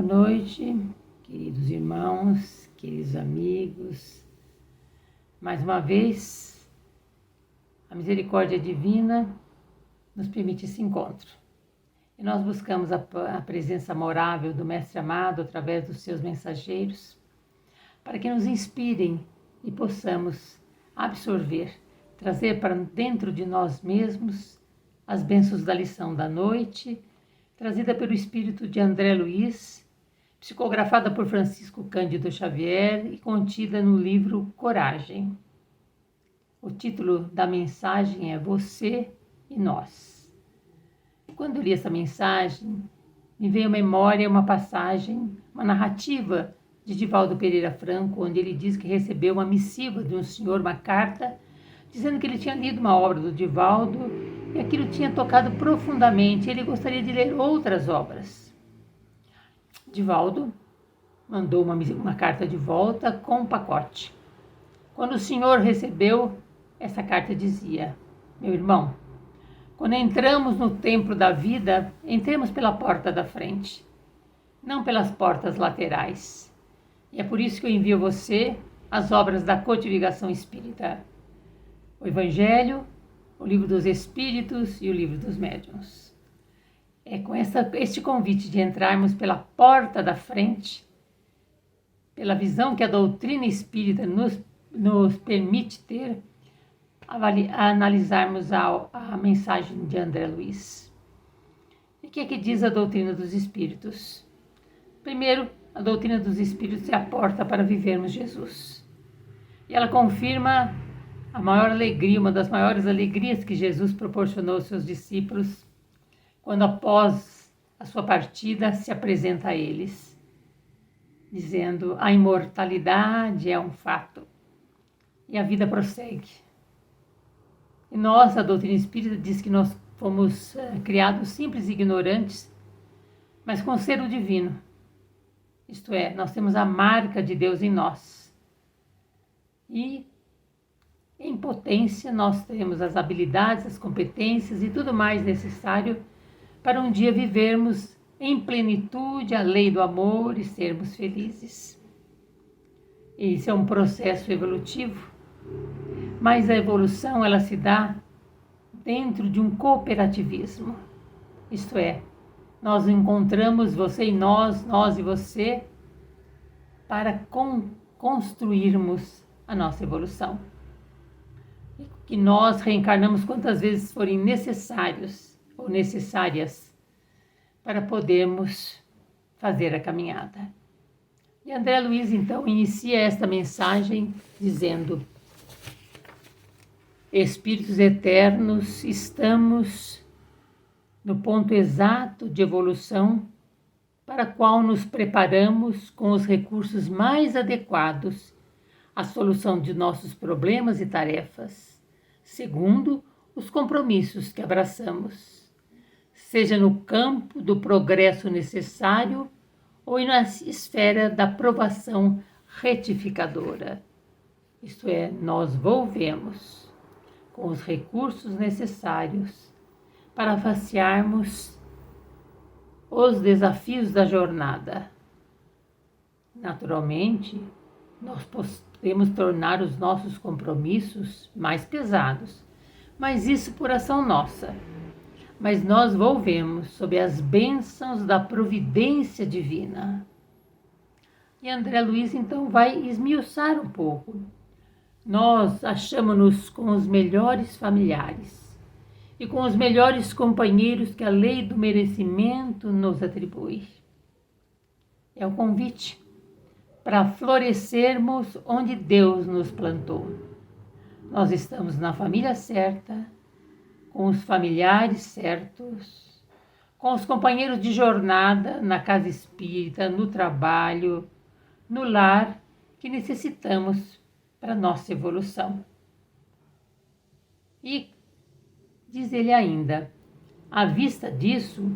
noite, queridos irmãos, queridos amigos. Mais uma vez, a misericórdia divina nos permite esse encontro. E nós buscamos a presença amorável do Mestre amado através dos seus mensageiros, para que nos inspirem e possamos absorver, trazer para dentro de nós mesmos as bênçãos da lição da noite, trazida pelo espírito de André Luiz, psicografada por Francisco Cândido Xavier e contida no livro Coragem. O título da mensagem é Você e Nós. Quando eu li essa mensagem, me veio à memória uma passagem, uma narrativa de Divaldo Pereira Franco, onde ele diz que recebeu uma missiva de um senhor, uma carta, dizendo que ele tinha lido uma obra do Divaldo e aquilo tinha tocado profundamente. Ele gostaria de ler outras obras. Divaldo mandou uma carta de volta com um pacote. Quando o senhor recebeu, essa carta dizia: meu irmão, quando entramos no templo da vida, entremos pela porta da frente, não pelas portas laterais. E é por isso que eu envio você as obras da codificação espírita, o Evangelho, o Livro dos Espíritos e o Livro dos Médiuns. É com este convite de entrarmos pela porta da frente, pela visão que a doutrina espírita nos permite ter, a analisarmos a mensagem de André Luiz. E o que é que diz a doutrina dos Espíritos? Primeiro, a doutrina dos Espíritos é a porta para vivermos Jesus. E ela confirma a maior alegria, uma das maiores alegrias que Jesus proporcionou aos seus discípulos, quando após a sua partida se apresenta a eles, dizendo: a imortalidade é um fato e a vida prossegue. E nós, a doutrina espírita, diz que nós fomos criados simples e ignorantes, mas com ser divino. Isto é, nós temos a marca de Deus em nós. E em potência nós temos as habilidades, as competências e tudo mais necessário para um dia vivermos em plenitude a lei do amor e sermos felizes. Esse é um processo evolutivo, mas a evolução ela se dá dentro de um cooperativismo. Isto é, nós encontramos você e nós e você, para construirmos a nossa evolução. E que nós reencarnamos quantas vezes forem necessários ou necessárias para podermos fazer a caminhada. E André Luiz, então, inicia esta mensagem dizendo: Espíritos eternos, estamos no ponto exato de evolução para a qual nos preparamos com os recursos mais adequados à solução de nossos problemas e tarefas, segundo os compromissos que abraçamos, seja no campo do progresso necessário ou na esfera da provação retificadora. Isto é, nós volvemos com os recursos necessários para facearmos os desafios da jornada. Naturalmente, nós podemos tornar os nossos compromissos mais pesados, mas isso por ação nossa. Mas nós volvemos sob as bênçãos da providência divina. E André Luiz então vai esmiuçar um pouco. Nós achamos-nos com os melhores familiares e com os melhores companheiros que a lei do merecimento nos atribui. É o convite para florescermos onde Deus nos plantou. Nós estamos na família certa, com os familiares certos, com os companheiros de jornada na casa espírita, no trabalho, no lar que necessitamos para a nossa evolução. E diz ele ainda: à vista disso,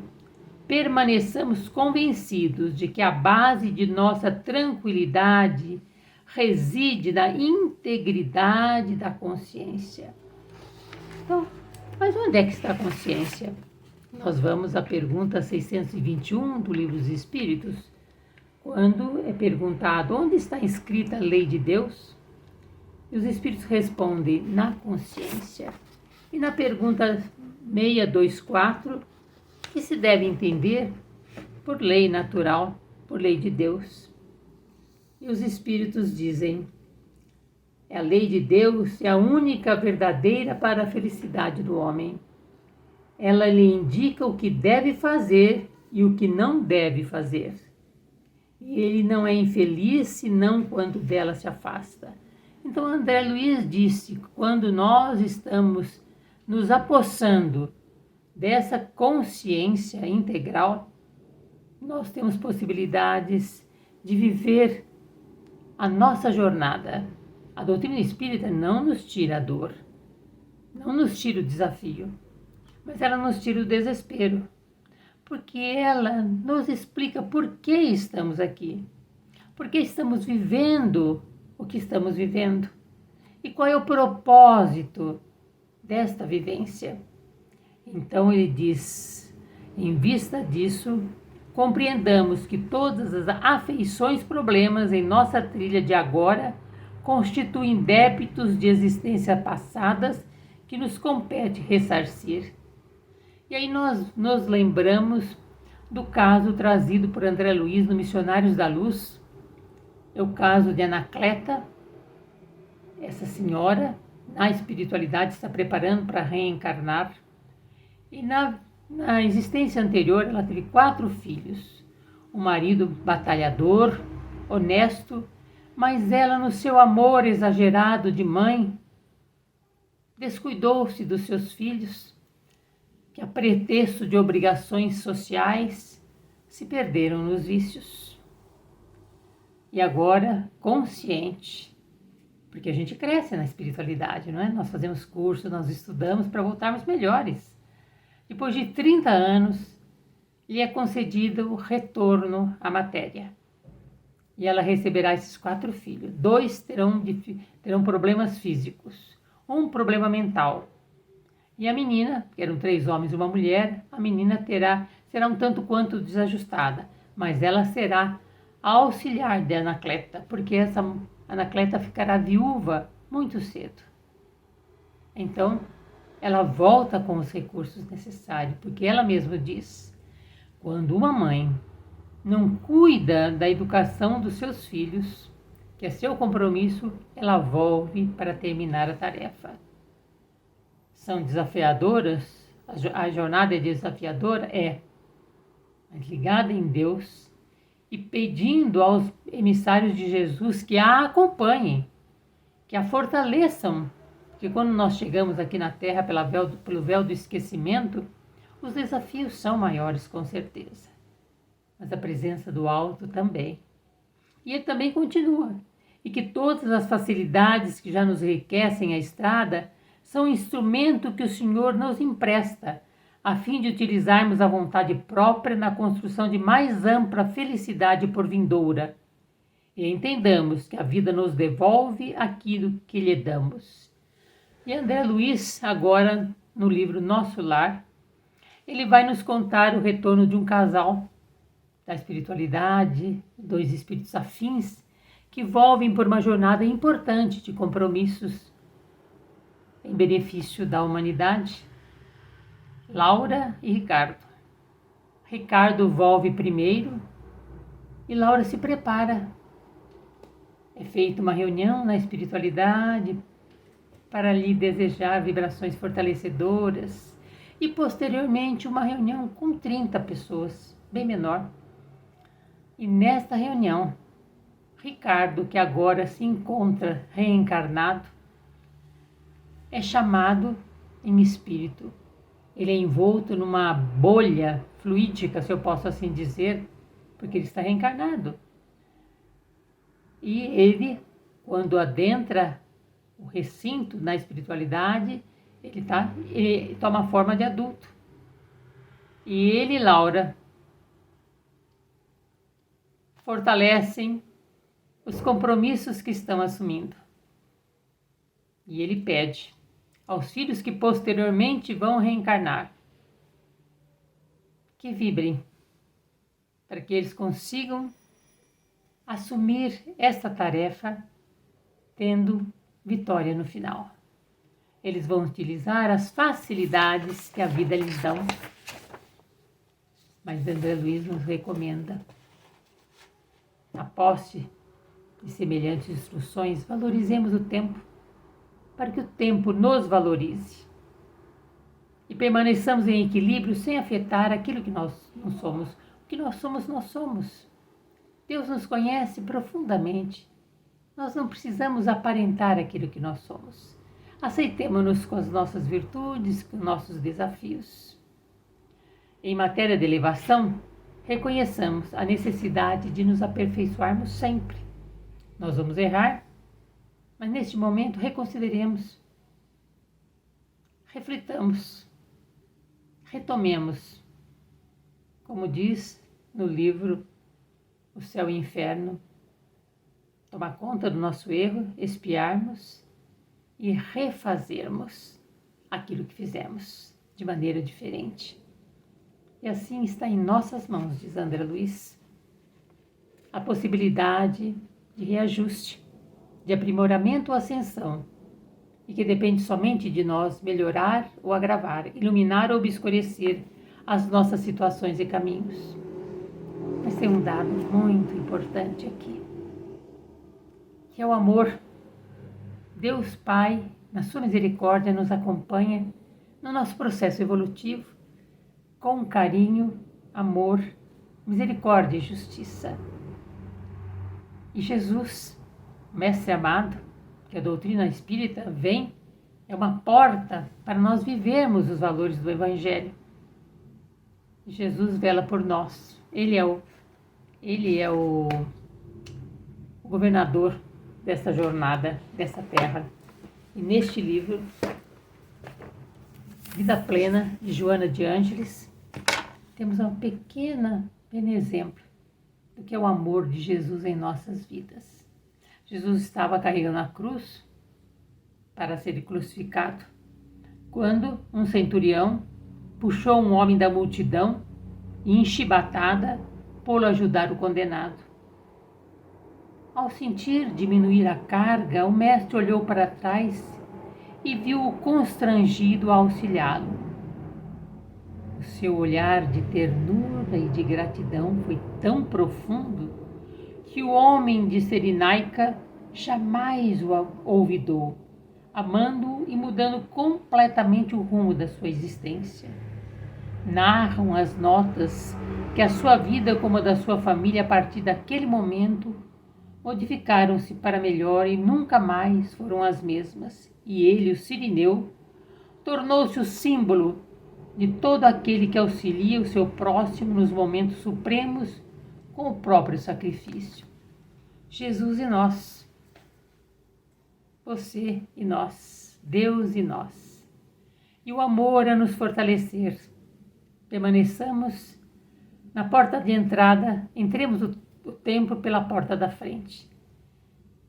permaneçamos convencidos de que a base de nossa tranquilidade reside na integridade da consciência. Então, mas onde é que está a consciência? Nós vamos à pergunta 621 do Livro dos Espíritos, quando é perguntado onde está escrita a lei de Deus, e os espíritos respondem na consciência. E na pergunta 624, o que se deve entender por lei natural, por lei de Deus? E os espíritos dizem: a lei de Deus é a única verdadeira para a felicidade do homem. Ela lhe indica o que deve fazer e o que não deve fazer. E ele não é infeliz senão quando dela se afasta. Então André Luiz disse: quando nós estamos nos apossando dessa consciência integral, nós temos possibilidades de viver a nossa jornada. A doutrina espírita não nos tira a dor, não nos tira o desafio, mas ela nos tira o desespero, porque ela nos explica por que estamos aqui, por que estamos vivendo o que estamos vivendo e qual é o propósito desta vivência. Então ele diz: em vista disso, compreendamos que todas as afeições, problemas em nossa trilha de agora constituem débitos de existência passadas que nos compete ressarcir. E aí nós nos lembramos do caso trazido por André Luiz no Missionários da Luz, é o caso de Anacleta. Essa senhora, na espiritualidade, está preparando para reencarnar. E na existência anterior, ela teve 4 filhos. Um marido batalhador, honesto, mas ela, no seu amor exagerado de mãe, descuidou-se dos seus filhos, que a pretexto de obrigações sociais se perderam nos vícios. E agora, consciente, porque a gente cresce na espiritualidade, não é? Nós fazemos curso, nós estudamos para voltarmos melhores. Depois de 30 anos, lhe é concedido o retorno à matéria. E ela receberá esses 4 filhos. 2 terão problemas físicos, um problema mental. E a menina, que eram 3 homens e uma mulher, a menina será um tanto quanto desajustada, mas ela será a auxiliar de Anacleta, porque essa Anacleta ficará viúva muito cedo. Então, ela volta com os recursos necessários, porque ela mesma diz: quando uma mãe não cuida da educação dos seus filhos, que é seu compromisso, ela volve para terminar a tarefa. São desafiadoras, a jornada é desafiadora? Mas ligada em Deus e pedindo aos emissários de Jesus que a acompanhem, que a fortaleçam, porque quando nós chegamos aqui na Terra pelo véu do esquecimento, os desafios são maiores, com certeza. Mas a presença do alto também. E ele também continua. E que todas as facilidades que já nos enriquecem a estrada são instrumento que o Senhor nos empresta, a fim de utilizarmos a vontade própria na construção de mais ampla felicidade por vindoura. E entendamos que a vida nos devolve aquilo que lhe damos. E André Luiz, agora, no livro Nosso Lar, ele vai nos contar o retorno de um casal da espiritualidade, 2 espíritos afins, que volvem por uma jornada importante de compromissos em benefício da humanidade. Laura e Ricardo. Ricardo volve primeiro e Laura se prepara. É feita uma reunião na espiritualidade para lhe desejar vibrações fortalecedoras e posteriormente uma reunião com 30 pessoas, bem menor. E nesta reunião, Ricardo, que agora se encontra reencarnado, é chamado em espírito. Ele é envolto numa bolha fluídica, se eu posso assim dizer, porque ele está reencarnado. E ele, quando adentra o recinto na espiritualidade, ele toma forma de adulto. E ele e Laura fortalecem os compromissos que estão assumindo. E ele pede aos filhos que posteriormente vão reencarnar que vibrem, para que eles consigam assumir esta tarefa tendo vitória no final. Eles vão utilizar as facilidades que a vida lhes dá, mas André Luiz nos recomenda a posse de semelhantes instruções, valorizemos o tempo, para que o tempo nos valorize e permaneçamos em equilíbrio sem afetar aquilo que nós não somos. O que nós somos, nós somos. Deus nos conhece profundamente. Nós não precisamos aparentar aquilo que nós somos. Aceitemo-nos com as nossas virtudes, com nossos desafios. Em matéria de elevação, reconheçamos a necessidade de nos aperfeiçoarmos sempre. Nós vamos errar, mas neste momento reconsideremos, reflitamos, retomemos, como diz no livro O Céu e o Inferno, tomar conta do nosso erro, expiarmos e refazermos aquilo que fizemos de maneira diferente. E assim está em nossas mãos, diz André Luiz, a possibilidade de reajuste, de aprimoramento ou ascensão, e que depende somente de nós melhorar ou agravar, iluminar ou obscurecer as nossas situações e caminhos. Mas tem um dado muito importante aqui, que é o amor. Deus Pai, na sua misericórdia, nos acompanha no nosso processo evolutivo com carinho, amor, misericórdia e justiça. E Jesus, Mestre amado, que a doutrina espírita vem, é uma porta para nós vivermos os valores do Evangelho. Jesus vela por nós. Ele é o governador dessa jornada, dessa terra. E neste livro, Vida Plena, de Joana de Ângeles, temos um pequeno exemplo do que é o amor de Jesus em nossas vidas. Jesus estava carregando a cruz para ser crucificado, quando um centurião puxou um homem da multidão e, em chibatada, pô-lo ajudar o condenado. Ao sentir diminuir a carga, o mestre olhou para trás e viu-o constrangido a auxiliá-lo. O seu olhar de ternura e de gratidão foi tão profundo que o homem de Cirenaica jamais o olvidou, amando-o e mudando completamente o rumo da sua existência. Narram as notas que a sua vida como a da sua família a partir daquele momento modificaram-se para melhor e nunca mais foram as mesmas. E ele, o Cirineu, tornou-se o símbolo de todo aquele que auxilia o seu próximo nos momentos supremos com o próprio sacrifício. Jesus e nós, você e nós, Deus e nós. E o amor a nos fortalecer. Permaneçamos na porta de entrada, entremos o templo pela porta da frente,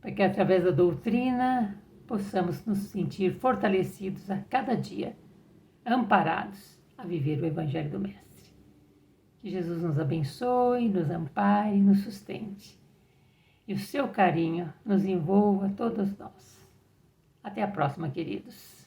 para que através da doutrina possamos nos sentir fortalecidos a cada dia, amparados a viver o Evangelho do Mestre. Que Jesus nos abençoe, nos ampare e nos sustente. E o seu carinho nos envolva a todos nós. Até a próxima, queridos.